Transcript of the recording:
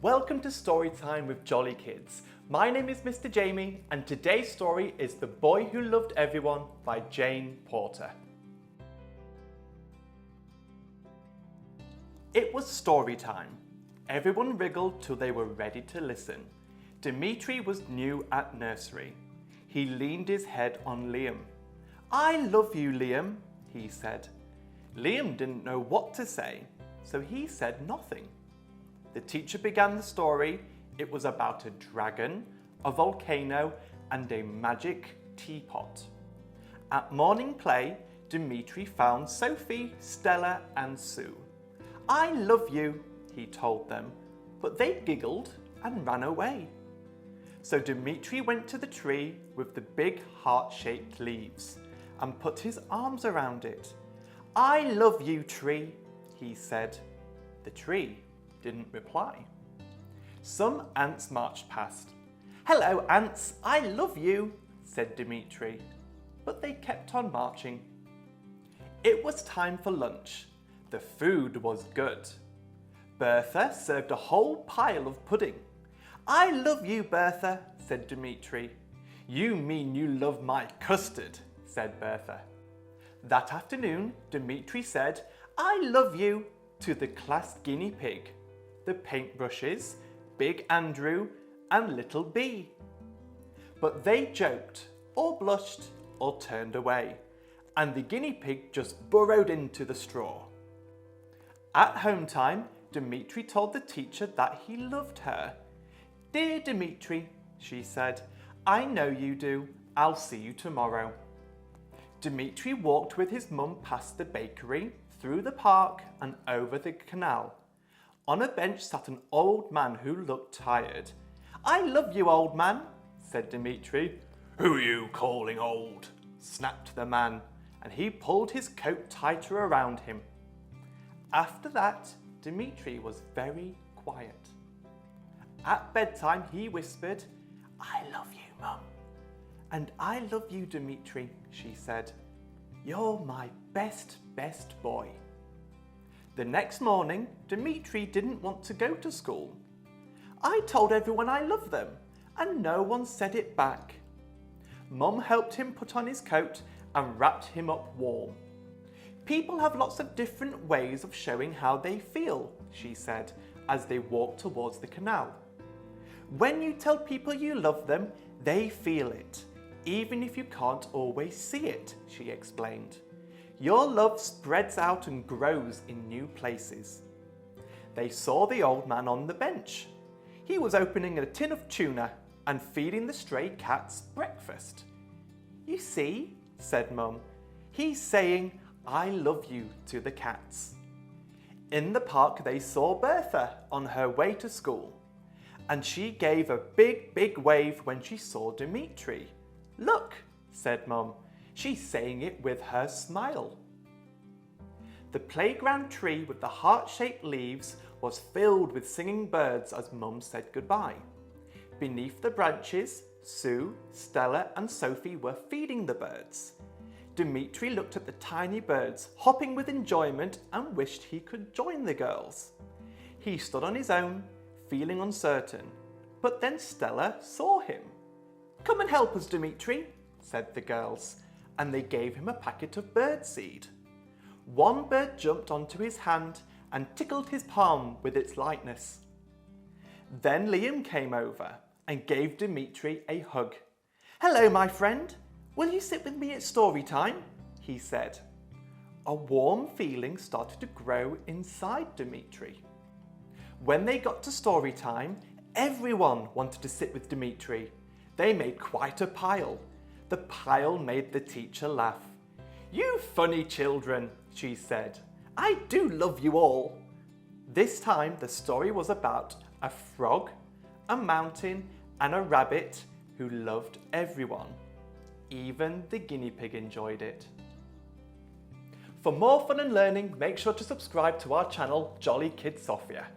Welcome to Storytime with Jolly Kids. My name is Mr. Jamie and today's story is The Boy Who Loved Everyone by Jane Porter. It was story time. Everyone wriggled till they were ready to listen. Dimitri was new at nursery. He leaned his head on Liam. "I love you, Liam," he said. Liam didn't know what to say, so he said nothing. The teacher began the story. It was about a dragon, a volcano, and a magic teapot. At morning play, Dimitri found Sophie, Stella, and Sue. "I love you," he told them, but they giggled and ran away. So Dimitri went to the tree with the big heart-shaped leaves and put his arms around it. "I love you, tree," he said. The tree didn't reply. Some ants marched past. "Hello, ants, I love you," said Dimitri, but they kept on marching. It was time for lunch. The food was good. Bertha served a whole pile of pudding. "I love you, Bertha," said Dimitri. "You mean you love my custard," said Bertha. That afternoon, Dimitri said, "I love you," to the class guinea pig, the paintbrushes, Big Andrew, and Little Bee. But they joked, or blushed, or turned away, and the guinea pig just burrowed into the straw. At home time, Dimitri told the teacher that he loved her. "Dear Dimitri," she said, "I know you do. I'll see you tomorrow." Dimitri walked with his mum past the bakery, through the park, and over the canal. On a bench sat an old man who looked tired. "I love you, old man," said Dimitri. "Who are you calling old?" snapped the man, and he pulled his coat tighter around him. After that, Dimitri was very quiet. At bedtime, he whispered, "I love you, Mum." "And I love you, Dimitri," she said. "You're my best boy." The next morning, Dimitri didn't want to go to school. "I told everyone I loved them, and no one said it back." Mum helped him put on his coat and wrapped him up warm. "People have lots of different ways of showing how they feel," she said, as they walked towards the canal. "When you tell people you love them, they feel it, even if you can't always see it," she explained. "Your love spreads out and grows in new places." They saw the old man on the bench. He was opening a tin of tuna and feeding the stray cats breakfast. "You see," said Mum, "he's saying, 'I love you' to the cats." In the park they saw Bertha on her way to school, and she gave a big wave when she saw Dimitri. "Look," said Mum, "she's saying it with her smile." The playground tree with the heart-shaped leaves was filled with singing birds as Mum said goodbye. Beneath the branches, Sue, Stella, and Sophie were feeding the birds. Dimitri looked at the tiny birds, hopping with enjoyment, and wished he could join the girls. He stood on his own, feeling uncertain, but then Stella saw him. "Come and help us, Dimitri," said the girls, and they gave him a packet of birdseed. One bird jumped onto his hand and tickled his palm with its lightness. Then Liam came over and gave Dimitri a hug. "Hello, my friend. Will you sit with me at story time?" he said. A warm feeling started to grow inside Dimitri. When they got to story time, everyone wanted to sit with Dimitri. They made quite a pile. The pile made the teacher laugh. "You funny children," she said. "I do love you all." This time the story was about a frog, a mountain, and a rabbit who loved everyone. Even the guinea pig enjoyed it. For more fun and learning, make sure to subscribe to our channel, Jolly Kid Sophia.